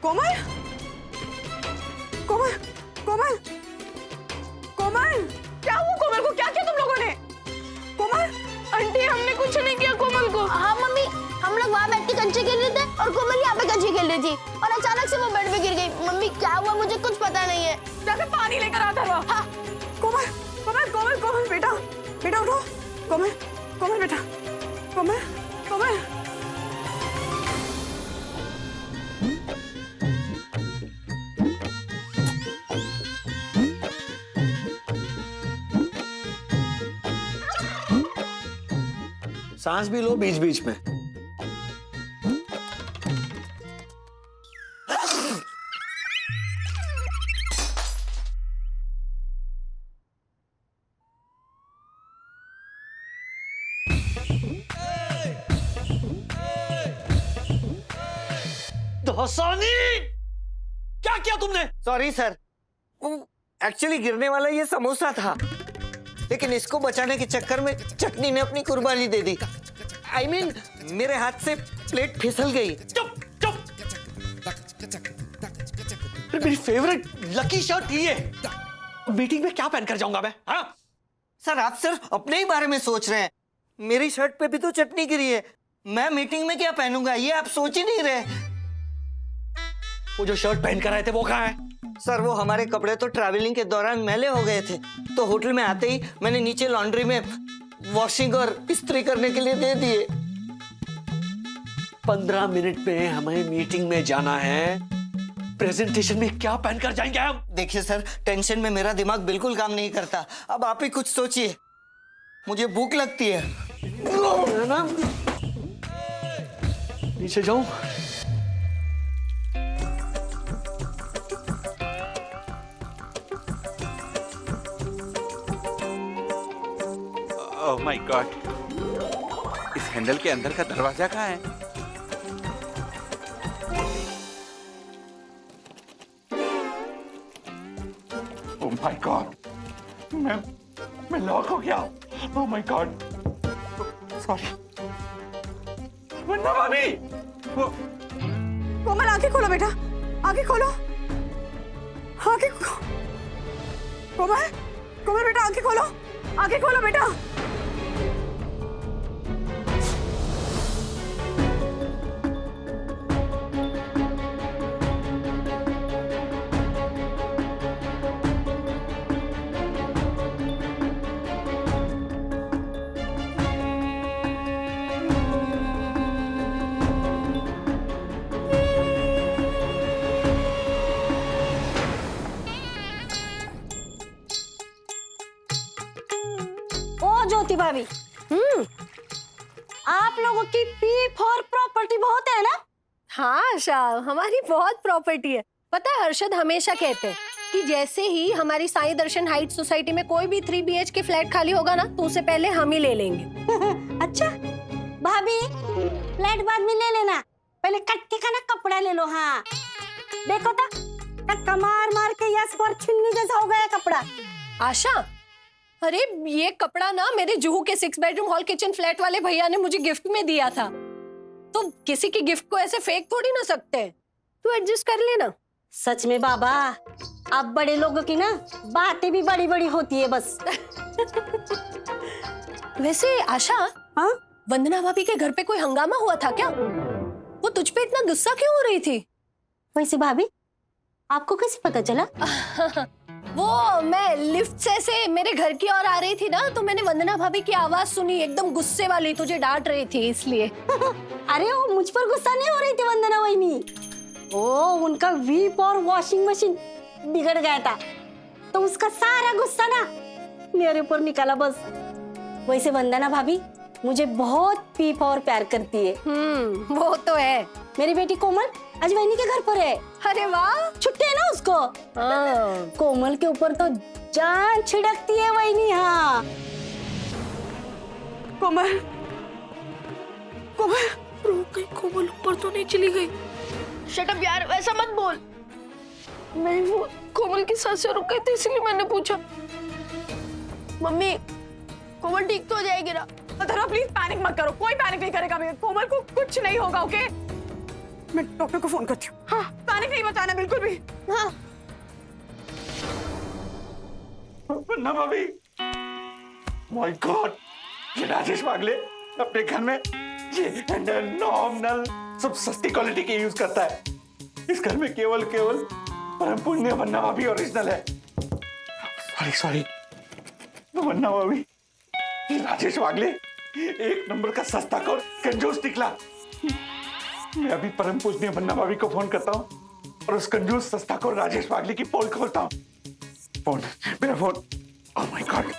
कोमल, कोमल, कोमल, कोमल, क्या हुआ कोमल को? क्या किया तुम लोगों ने? कोमल, आंटी हमने कुछ नहीं किया कोमल को। हाँ मम्मी, हम लोग वहाँ बैठ के कंचे खेल रहे थे और कोमल यहाँ पे कंचे खेल रही थी और अचानक से वो बेड पे गिर गई। मम्मी क्या हुआ मुझे कुछ पता नहीं है। जाके पानी लेकर आता रहो। हाँ, कोमल, कोमल, कोमल, कोमल बेटा, बेटा उठो। कोमल, कोमल बेटा, कोमल, कोमल। सांस भी लो बीच बीच में। धसानी, क्या किया तुमने? सॉरी सर, एक्चुअली गिरने वाला ये समोसा था, लेकिन इसको बचाने के चक्कर में चटनी ने अपनी कुर्बानी दे दी। I mean, मेरे हाथ से प्लेट फिसल गई। चुप चुप। मेरी फेवरेट लकी शर्ट थी ये। मीटिंग में क्या पहनकर जाऊंगा मैं? हाँ? सर आप सिर्फ अपने ही बारे में सोच रहे हैं। मेरी शर्ट पे भी तो चटनी गिरी है। मैं मीटिंग में क्या पहनूंगा ये आप सोच ही नहीं रहे। वो जो शर्ट पहन कर आए थे वो कहाँ है? सर वो हमारे कपड़े तो ट्रैवलिंग के दौरान मैले हो गए थे, तो होटल में आते ही मैंने नीचे लॉन्ड्री में वॉशिंग और इस्त्री करने के लिए दे दिए। 15 मिनट में हमें मीटिंग में जाना है। प्रेजेंटेशन में क्या पहनकर जाएंगे हम? देखिए सर, टेंशन में मेरा दिमाग बिल्कुल काम नहीं करता। अब आप ही कुछ सोचिए, मुझे भूख लगती है। ना नीचे जाऊं? ओह माय गॉड, इस हैंडल के अंदर का दरवाजा कहाँ है? ओह माय गॉड, मैं लॉक हो गया। Oh my God, sorry. Vandana भाभी, कोमल आंखें खोलो बेटा, आंखें खोलो, आंखें कोमल, कोमल बेटा आंखें खोलो, आंखें खोलो बेटा। ज्योति भाभी, आप लोगों की P4 प्रॉपर्टी बहुत है ना? हाँ आशा, हमारी बहुत प्रॉपर्टी है। पता है हर्षद हमेशा कहते हैं कि जैसे ही हमारी साईं दर्शन हाइट सोसाइटी में कोई भी 3 BHK फ्लैट खाली होगा ना, तो उससे पहले हम ही ले लेंगे। अच्छा भाभी, फ्लैट बाद में ले लेना, पहले कट्टी का ना कपड़ा ले लो। हाँ देखो तो कमार मार के यस पर छिन्नी जैसा हो गया कपड़ा। आशा, अरे ये कपड़ा ना मेरे जुहू के 6 बेडरूम हॉल किचन फ्लैट वाले भैया ने मुझे गिफ्ट में दिया था, तो किसी की गिफ्ट को ऐसे फेंक थोड़ी ना सकते। तू एडजस्ट कर लेना। सच में बाबा, अब बड़े लोगों की ना बातें भी बड़ी बड़ी होती है बस। वैसे आशा, हाँ वंदना भाभी के घर पे कोई हंगामा हुआ था क्या? वो तुझ पे इतना गुस्सा क्यों हो रही थी? वैसे भाभी आपको कैसे पता चला? वो मैं लिफ्ट से मेरे घर की ओर आ रही थी ना, तो मैंने वंदना भाभी की आवाज सुनी, एकदम गुस्से वाली, तुझे डांट रही थी इसलिए। अरे वो मुझ पर गुस्सा नहीं हो रही थी वंदना वहीनी, वो उनका वीप और वॉशिंग मशीन बिगड़ गया था, तो उसका सारा गुस्सा ना मेरे ऊपर निकाला बस। वैसे वंदना भाभी मुझे बहुत पीप और प्यार करती है। वो तो है। मेरी बेटी कोमल आज वहीनी के घर पर है। अरे वाह, छुट्टी है ना उसको। हाँ। कोमल के ऊपर तो जान छिड़कती है वहीनी। हाँ कोमल, कोमल, रुक गई, कोमल ऊपर तो नहीं चली गई। शट अप यार, ऐसा मत बोल। मैं वो कोमल की सांस से रुक गई थी, इसलिए मैंने पूछा। मम्मी, कोमल ठीक तो हो जाएगी ना? अधरा प्लीज पैनिक मत करो, कोई पैनिक नहीं करेगा। कोमल को कुछ नहीं होगा, ओके? मैं डॉक्टर को फोन करती हूँ। हाँ, पैनिक नहीं मचाना बिल्कुल भी। हाँ। वंदना भाभी, माय गॉड, ये राजेश वागले अपने घर में ये हैंडल, नॉब, नल सब सस्ती क्वालिटी के यूज करता है। इस घर में केवल परम पुण्य वंदना भाभी ओरिजिनल है। सॉरी वंदना भाभी, ये राजेश वागले एक नंबर का सस्ता और कंजूस निकला। मैं अभी परम पूजनीय वंदना भाभी को फोन करता हूँ और उस कंजूस सस्ता को राजेश वागले की पोल खोलता हूँ। फोन, मेरा phone. Oh my God,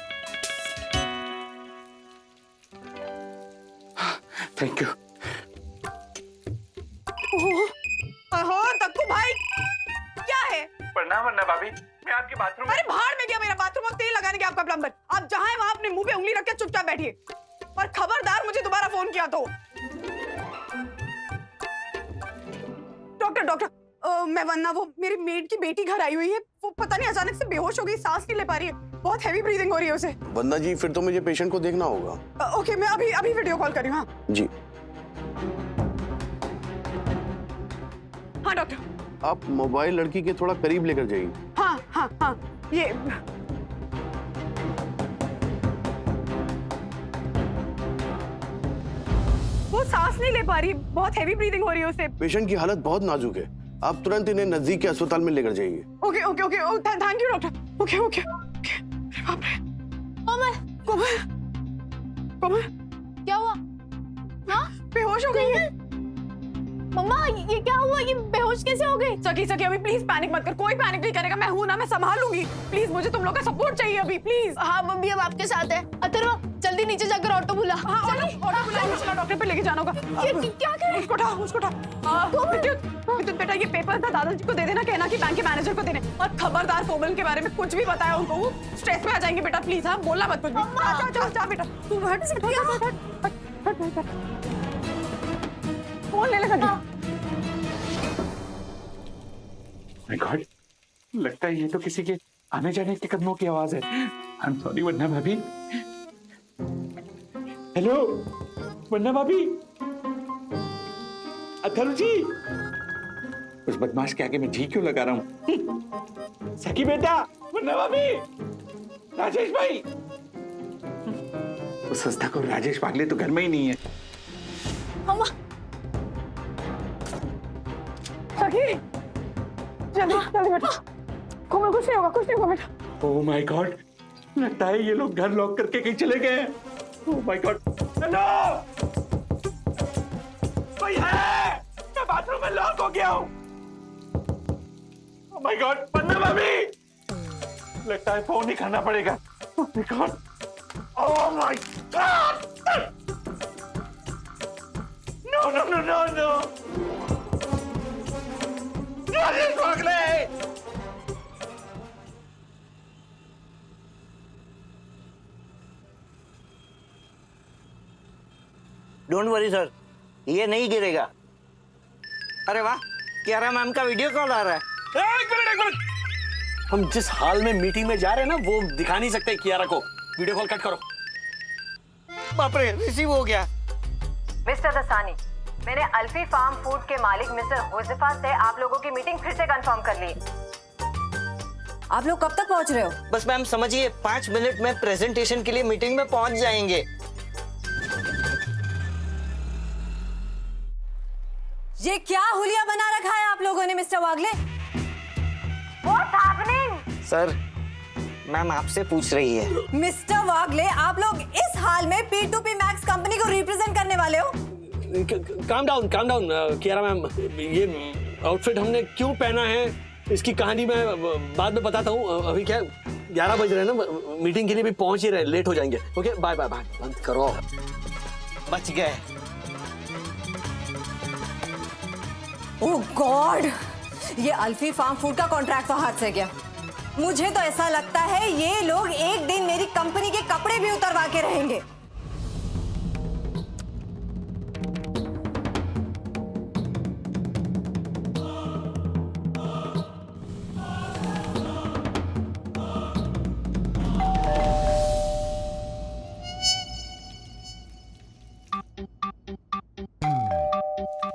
thank you. ओहो तक्कू भाई, क्या है? प्रणाम वंदना भाभी, मैं आपके बाथरूम में। अरे भाड़ में गया मेरा बाथरूम और तेल लगाने के आपका प्लम्बर। आप जहाँ है वहाँ अपने मुंह पे उंगली रख के चुपचाप बैठिए और खबरदार मुझे दोबारा फोन किया तो। डॉक्टर मैं वंदना, वो मेरी मेड की बेटी घर आई हुई है। वो पता नहीं अचानक से बेहोश हो गई, सांस नहीं ले पा रही है, बहुत हैवी ब्रीदिंग हो रही है उसे। वंदना जी, फिर तो मुझे पेशेंट को देखना होगा। ओके, मैं अभी वीडियो कॉल कर रही हूँ। हाँ जी। हाँ डॉक्टर। आप मोबाइल लड़की के थोड़ा करीब लेकर जाइए। हाँ ये वो सांस नहीं ले पा रही, बहुत हैवी ब्रीदिंग हो रही है उसे। पेशेंट की हालत बहुत नाजुक है, आप तुरंत इन्हें नजदीक के अस्पताल में लेकर जाइए। Okay thank you doctor. Okay बाप रे। कोमल क्या हुआ? हाँ, बेहोश हो गई है। मम्मा ये क्या हुआ? ये बेहोश कैसे हो गई? सखी अभी प्लीज पैनिक मत कर, कोई पैनिक नहीं करेगा, मैं हूं ना, मैं संभाल लूंगी। प्लीज मुझे तुम लोग का सपोर्ट चाहिए अभी, प्लीज। हाँ मम्मी, अब आपके साथ है। अथर्व, जल्दी नीचे जाकर ऑटो बुला। हाँ ऑटो बुला, डॉक्टर पे लेके जाना होगा। ये क्या कर रहे हैं? उसको उठा। विद्युत बेटा, ये पेपर था, दादाजी को दे देना, कहना कि बैंक के मैनेजर को देने, और खबरदार कोमल के बारे में कुछ भी बताया उनको, वो स्ट्रेस में आ जाएंगे बेटा। प्लीज हाँ, बोलना मत कुछ भी। जा बेटा, तू हट। फोन ले ले। माय गॉड, लगता है ये तो किसी के आने जाने के कदमों की आवाज है। आई एम सॉरी वंदना भाभी। हेलो वंदना भाभी, अथर्व जी, उस बदमाश के आगे मैं ठीक क्यों लगा रहा हूँ? सखी बेटा, वंदना भाभी, राजेश भाई। उस संस्था को राजेश वागले तो घर में ही नहीं है। मम्मा, सखी जल्दी बेटा, कोमल कुछ नहीं होगा बेटा। ओह माय गॉड, लगता है ये लोग घर लॉक करके कहीं चले गए हैं। ओह माय गॉड, हेलो कोई है? मैं बाथरूम में लॉक हो गया हूँ। ओह माय गॉड, वंदना भाभी, लगता है फोन ही करना पड़ेगा। Oh my god, oh my god, no Rajesh Wagle. Don't worry sir, ये नहीं गिरेगा। अरे वाह, कियारा मैम का वीडियो कॉल आ रहा है। एक मिनट, हम जिस हाल में मीटिंग में जा रहे हैं ना, वो दिखा नहीं सकते कियारा को। वीडियो कॉल कट करो। बाप रे, रिसीव हो गया। मिस्टर दसानी, मैंने अल्फी फार्म फूड के मालिक मिस्टर हुज़ैफा से आप लोगों की मीटिंग फिर से कंफर्म कर ली। आप लोग कब तक पहुंच रहे हो? बस मैम समझिए, 5 मिनट में प्रेजेंटेशन के लिए मीटिंग में पहुंच जाएंगे। ये क्या हुलिया बना रखा है आप लोगों ने मिस्टर वागले? What's happening? सर, मैम आपसे पूछ रही है। मिस्टर वागले, आप लोग इस हाल में P2P मैक्स कंपनी को रिप्रेजेंट करने वाले हो? काम डाउन कियारा मैम, ये आउटफिट हमने क्यों पहना है इसकी कहानी मैं बाद में बताता हूँ। अभी क्या 11 बज रहे हैं ना, मीटिंग के लिए भी पहुंच ही रहे, लेट हो जाएंगे। Okay bye. बंद करो। बच गए। ओह गॉड, ये अल्फी फार्म फूड का कॉन्ट्रैक्ट तो हाथ से गया। मुझे तो ऐसा लगता है ये लोग एक दिन मेरी कंपनी के कपड़े भी उतरवा के रहेंगे।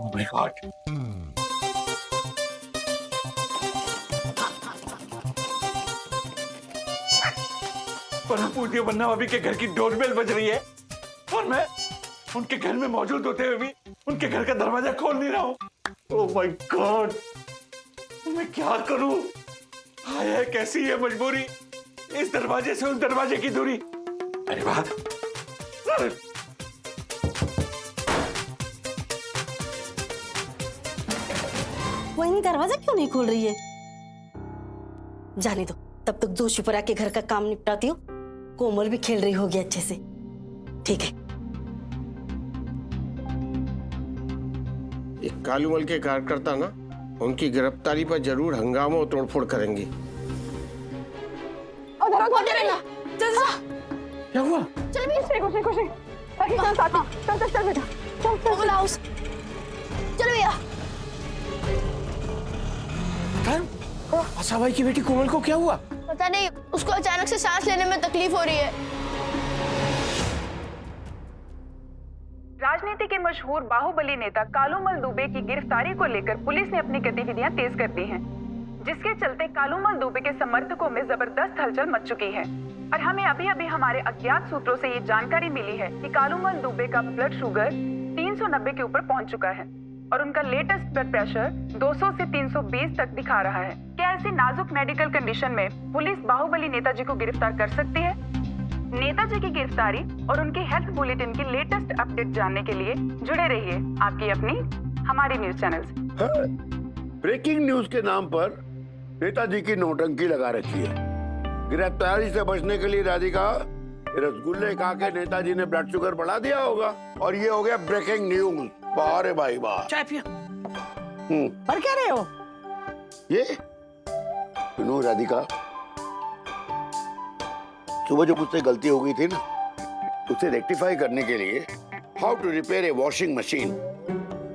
ओह माय गॉड, गॉड। पर पूछिए वन्ना भाभी के घर की डोरबेल बज रही है और मैं उनके घर में मौजूद होते हुए भी उनके घर का दरवाजा खोल नहीं रहा हूं। ओह माय गॉड, मैं क्या करूं? हाय है कैसी है मजबूरी, इस दरवाजे से उस दरवाजे की दूरी। अरे वाह, अरे वही दरवाजा क्यों नहीं खोल रही है? जाने दो, तब तक जोशीपुरा के घर का काम निपटाती हो। कोमल भी खेल रही होगी अच्छे से। ठीक है। ये कालूमल के कार्यकर्ता ना उनकी गिरफ्तारी पर जरूर हंगामा और तोड़फोड़ करेंगे। क्या हुआ? चल साथ में। चल बेटा, कोमल हाउस, चल भैया। आशा भाई की बेटी कोमल को क्या हुआ? पता नहीं, उसको अचानक से सांस लेने में तकलीफ हो रही है। राजनीति के मशहूर बाहुबली नेता कालूमल दुबे की गिरफ्तारी को लेकर पुलिस ने अपनी गतिविधियां तेज कर दी हैं, जिसके चलते कालूमल दुबे के समर्थकों में जबरदस्त हलचल मच चुकी है। और हमें अभी अभी हमारे अज्ञात सूत्रों से ये जानकारी मिली है कि कालूमल दुबे का ब्लड शुगर 390 के ऊपर पहुंच चुका है और उनका लेटेस्ट ब्लड प्रेशर 200 से 320 तक दिखा रहा है। क्या ऐसी नाजुक मेडिकल कंडीशन में पुलिस बाहुबली नेताजी को गिरफ्तार कर सकती है? नेताजी की गिरफ्तारी और उनके हेल्थ बुलेटिन की लेटेस्ट अपडेट जानने के लिए जुड़े रहिए आपकी अपनी हमारी न्यूज चैनल से। ब्रेकिंग न्यूज के नाम पर नेताजी की नौटंकी लगा रखी है। गिरफ्तारी से बचने के लिए राधिका रसगुल्ले खा के नेताजी ने ब्लड शुगर बढ़ा दिया होगा और ये हो गया ब्रेकिंग न्यूज। बाहर है भाई बाहर। चाय पिया। पर क्या रहे हो? ये सुनो राधिका, सुबह जो मुझसे गलती हो गई थी ना, उसे रेक्टिफाई करने के लिए how to repair a washing machine.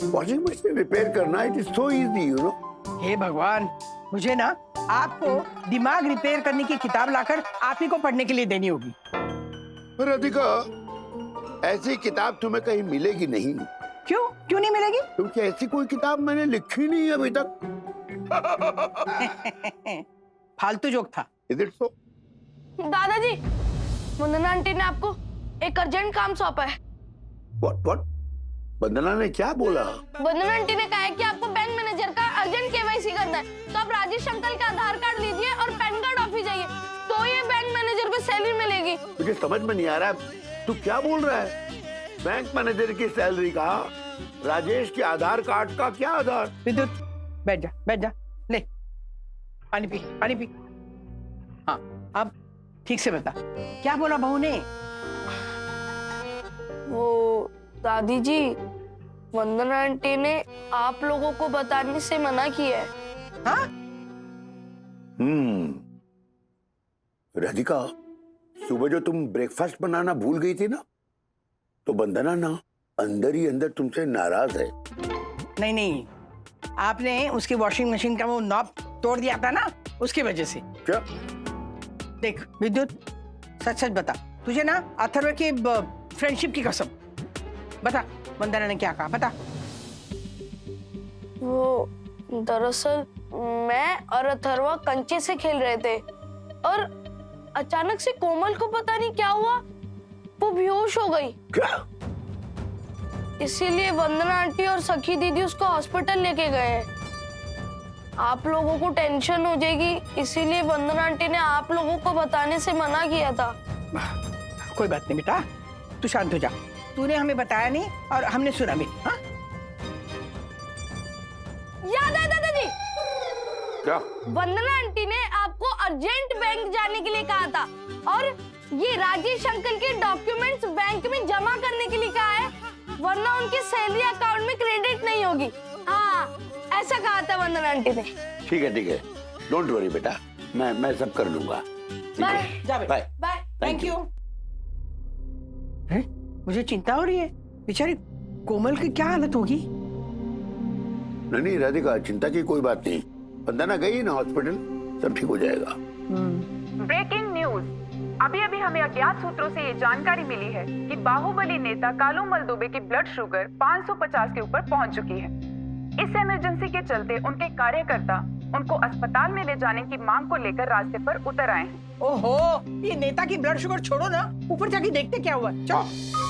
Washing machine repair करना it is so easy, you know. हे भगवान, मुझे ना आपको दिमाग रिपेयर करने की किताब लाकर आप ही को पढ़ने के लिए देनी होगी। राधिका, ऐसी किताब तुम्हें कहीं मिलेगी नहीं। क्यों नहीं मिलेगी? क्योंकि ऐसी कोई किताब मैंने लिखी नहीं अभी तक। फालतू जोक था। Is it so? दादाजी, वंदना आंटी ने आपको एक अर्जेंट काम सौंपा है। What? वंदना ने क्या बोला? वंदना आंटी ने कहा है कि आपको बैंक मैनेजर का अर्जेंट केवाईसी करना है, तो आप राजेश अंकल का आधार कार्ड लीजिए और पैन कार्ड ऑफिस जाइए, तो ये बैंक मैनेजर को सैलरी मिलेगी। मुझे समझ में नहीं आ रहा तू क्या बोल रहा है। बैंक मैनेजर की सैलरी का राजेश के आधार कार्ड का क्या आधार? विद्युत, बैठ जा, ले पानी पी। हाँ, अब ठीक से बता, क्या बोला बहू ने? वो दादी जी, वंदना आंटी ने आप लोगों को बताने से मना किया है। हाँ? राधिका, सुबह जो तुम ब्रेकफास्ट बनाना भूल गई थी ना, तो वंदना ना अंदर ही अंदर तुमसे नाराज है। नहीं, आपने उसकी वॉशिंग मशीन का वो नॉब तोड़ दिया था ना, उसकी वजह से। क्या? देख विद्युत, सच बता, तुझे ना अथर्व की फ्रेंडशिप की कसम, बता वंदना ने क्या कहा, बता। वो दरअसल मैं और अथर्वा कंचे से खेल रहे थे और अचानक से कोमल को पता नहीं क्या हुआ, वो बेहोश हो गई। क्या? इसीलिए वंदना आंटी और सखी दीदी उसको हॉस्पिटल लेके गए हैं। आप लोगों को टेंशन हो जाएगी, इसीलिए वंदना आंटी ने आप लोगों को बताने से मना किया था। कोई बात नहीं बेटा, तू शांत हो जा। तूने हमें बताया नहीं और हमने सुना भी। हाँ? याद है दादाजी, क्या? वंदना आंटी ने आपको अर्जेंट बैंक जाने के लिए कहा था और ये राजेश अंकल के डॉक्यूमेंट्स बैंक में जमा करने के लिए कहा है, वरना उनके सैलरी अकाउंट में क्रेडिट नहीं होगी। हाँ, ऐसा कहा था वंदना आंटी ने। ठीक है, डोंट वरी बेटा, मैं सब कर लूंगा। बाय। बाय। Thank you. मुझे चिंता हो रही है, बेचारी कोमल की क्या हालत होगी। नहीं राधिका, चिंता की कोई बात नहीं, वंदना गई ना हॉस्पिटल, सब ठीक हो जाएगा। ब्रेकिंग न्यूज, अभी अभी हमें अज्ञात सूत्रों से ये जानकारी मिली है कि बाहुबली नेता कालूमल दुबे की ब्लड शुगर 550 के ऊपर पहुंच चुकी है। इस इमरजेंसी के चलते उनके कार्यकर्ता उनको अस्पताल में ले जाने की मांग को लेकर रास्ते पर उतर आए हैं। ओहो, ये नेता की ब्लड शुगर छोड़ो ना, ऊपर जाके देखते क्या हुआ। चलो।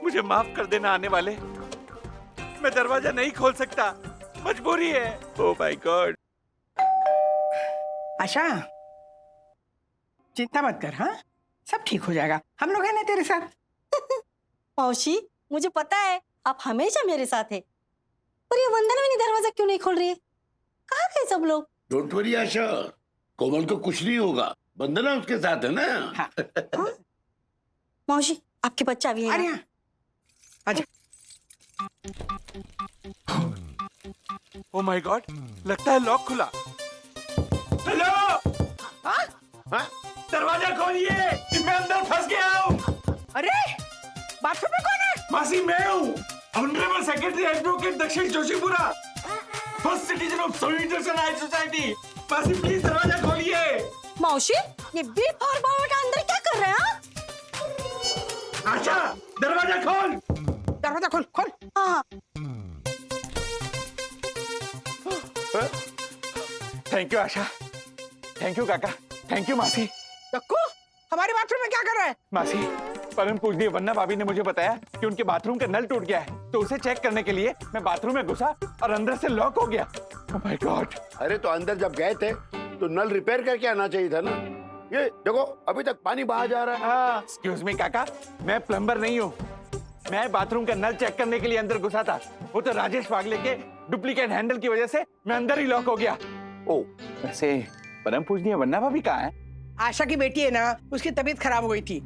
मुझे माफ कर देना आने वाले, मैं दरवाजा नहीं खोल सकता, मजबूरी है। Oh my God. आशा, चिंता मत कर, हाँ सब ठीक हो जाएगा, हम लोग हैं ना तेरे साथ। मौसी, मुझे पता है आप हमेशा मेरे साथ है, पर ये वंदना भी दरवाजा क्यों नहीं खोल रही है? कहाँ गए सब लोग? डोंट वरी आशा, कोमल को कुछ नहीं होगा, वंदना उसके साथ है ना। हाँ। हाँ? मौसी, आपके बच्चा भी है अरे ना? हाँ, आजा। ओह माय गॉड, लगता है लॉक खुला। हेलो, हाँ? दरवाजा खोलिए, मैं अंदर फंस गया हूँ। अरे बाथरूम में कौन है? मासी मैं हूँ, honourable secretary advocate Dakshin Joshipura, first citizen of सोलिडर्सन हाई सोसाइटी। मासी प्लीज दरवाजा खोलिए। मौसी, ये बीप और बावटा अंदर क्या कर रहे हैं? हाँ? आशा, दरवाजा खोल। दरवाजा खोल, खोल। हाँ। Thank you Asha, thank you काका, थैंक यू मासी। डक्कू, हमारे बाथरूम में क्या कर रहा है? मासी, परम पूजनीय वन्ना भाभी ने मुझे बताया कि उनके बाथरूम का नल टूट गया है, तो उसे चेक करने के लिए मैं बाथरूम में घुसा और अंदर से लॉक हो गया। Oh my God. अरे तो अंदर जब गए थे तो नल रिपेयर करके आना चाहिए था ना। ये देखो अभी तक पानी बाहर जा रहा है। एक्सक्यूज मी काका, मैं प्लम्बर नहीं हूँ, मैं बाथरूम का नल चेक करने के लिए अंदर घुसा था। वो तो राजेश वागले के डुप्लीकेट हैंडल की वजह से मैं अंदर ही लॉक हो गया। ओ, वैसे परम पूजनीय वन्ना भाभी कहाँ है? आशा की बेटी है ना, उसकी तबीयत खराब हो गई थी,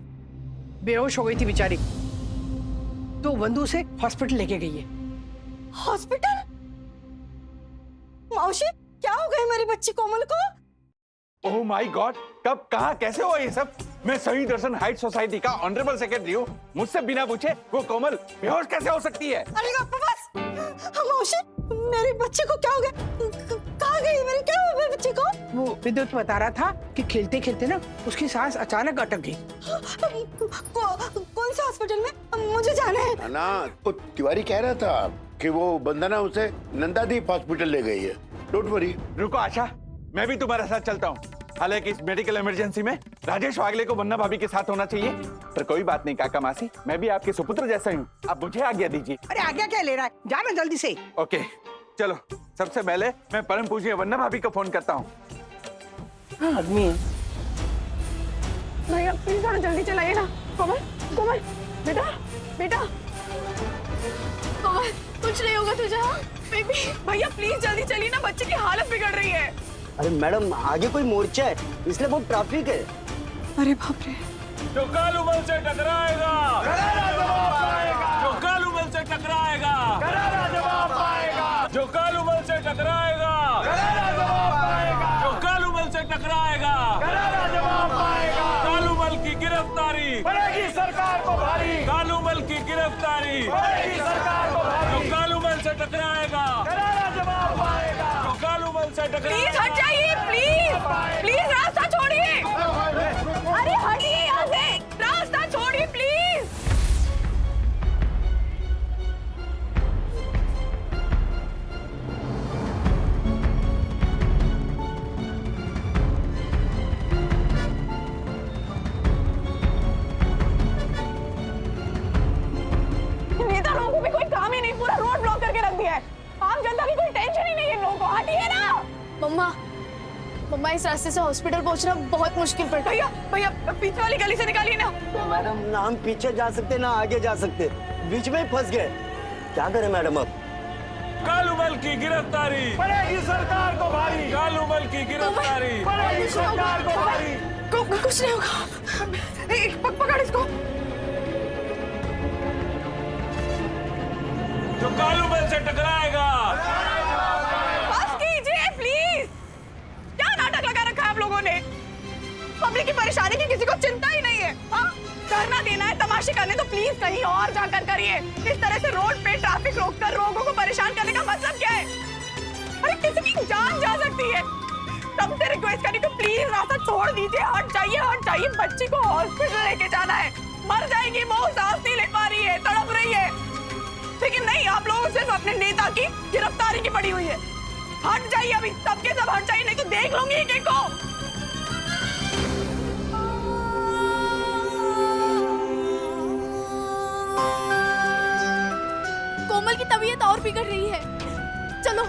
बेहोश हो गई थी बेचारी, तो वंदू से हॉस्पिटल लेके गई है। हॉस्पिटल? मौसी, क्या हो गए मेरी बच्ची कोमल को? ओह माय गॉड, कब कहाँ कैसे हुआ ये सब? मैं सही दर्शन हाइट सोसाइटी का ऑनरेबल सेक्रेटरी हूँ, मुझसे बिना पूछे वो कोमल बेहोश कैसे हो सकती है? अरे बस, मौसी, मेरे बच्चे को क्या हो गया? कहाँ गई मेरी, क्या हुआ मेरे बच्चे को? वो विद्युत बता रहा था कि खेलते खेलते ना उसकी सांस अचानक अटक गई। कौन से हॉस्पिटल में? मुझे जाना है। ना, वो तिवारी कह रहा था कि वो वंदना उसे नंदादीप हॉस्पिटल ले गई है। Don't worry. रुको आशा, मैं भी तुम्हारे साथ चलता हूँ। हालांकि इस मेडिकल इमरजेंसी में राजेश वागले को वन्ना भाभी के साथ होना चाहिए, पर कोई बात नहीं काका मासी, मैं भी आपके सुपुत्र जैसा ही हूँ, आप मुझे आज्ञा दीजिए। अरे आज्ञा क्या ले रहा है, जाना जल्दी से। ओके चलो, सबसे पहले मैं परम पूजनीय वन्ना भाभी को फोन करता हूँ। आदमी है। भैया प्लीज थोड़ा जल्दी चलाइए ना। कोमल, कोमल, बेटा, बेटा। कोमल, कुछ नहीं होगा तुझे? हाँ बेबी। भैया प्लीज जल्दी चलिए ना, बच्चे की हालत बिगड़ रही है। अरे मैडम, आगे कोई मोर्चा है इसलिए बहुत ट्रैफिक है। अरे बाप रे। जो कालूमल से टकराएगा, जो कालूमल से टकराएगा, जो कालूमल से टकराएगा, जो कालूमल से टकराएगा, कालूमल की गिरफ्तारी पड़ेगी सरकार को भारी, कालूमल की गिरफ्तारी पड़ेगी सरकार को भारी, जो कालूमल से टकराएगा, जो कालूमल से टकराएगा। प्लीज हट जाइए, प्लीज प्लीज रास्ता छोड़िए। अरे हटिए यहाँ से, रास्ता छोड़िए प्लीज। नेता लोगों को भी कोई काम ही नहीं, पूरा रोड ब्लॉक करके रख दिया है। आम जनता की कोई टेंशन ही नहीं है इन लोगों को, हटिए ना। मम्मा, मम्मा इस रास्ते से हॉस्पिटल पहुंचना बहुत मुश्किल पड़ता है। भैया भैया पीछे वाली गली से निकालिए ना। मैडम, ना हम पीछे जा सकते ना आगे जा सकते, बीच में ही फंस गए, क्या करें मैडम अब? कालूमल की गिरफ्तारी पड़ेगी सरकार को भारी, कालूमल की गिरफ्तारी पड़ेगी सरकार को भारी, कुछ नहीं होगा। पकड़ इसको। जो कालूमल से टकराएगा। बस कीजिए प्लीज। क्या नाटक लगा रखा है आप लोगों ने? पब्लिक की परेशानी की किसी को चिंता ही नहीं है। हाँ, धरना देना है, तमाशे करने तो प्लीज कहीं और जाकर करिए। इस तरह से रोड पे ट्रैफिक रोककर लोगों को परेशान करने का मतलब क्या है? अरे किसी की जान जा सकती है। तब से रिक्वेस्ट करी तो प्लीज रास्ता छोड़ दीजिए, हट जाइए। बच्ची को हॉस्पिटल लेके जाना है, मर जाएगी वो, सांस नहीं ले पा रही है, तड़प रही है। लेकिन नहीं, आप लोगों को सिर्फ अपने नेता की गिरफ्तारी की पड़ी हुई है। हट जाइए अभी, सबके सब हट जाइए, नहीं तो देख लूंगी एक को। कोमल की तबीयत और बिगड़ रही है, चलो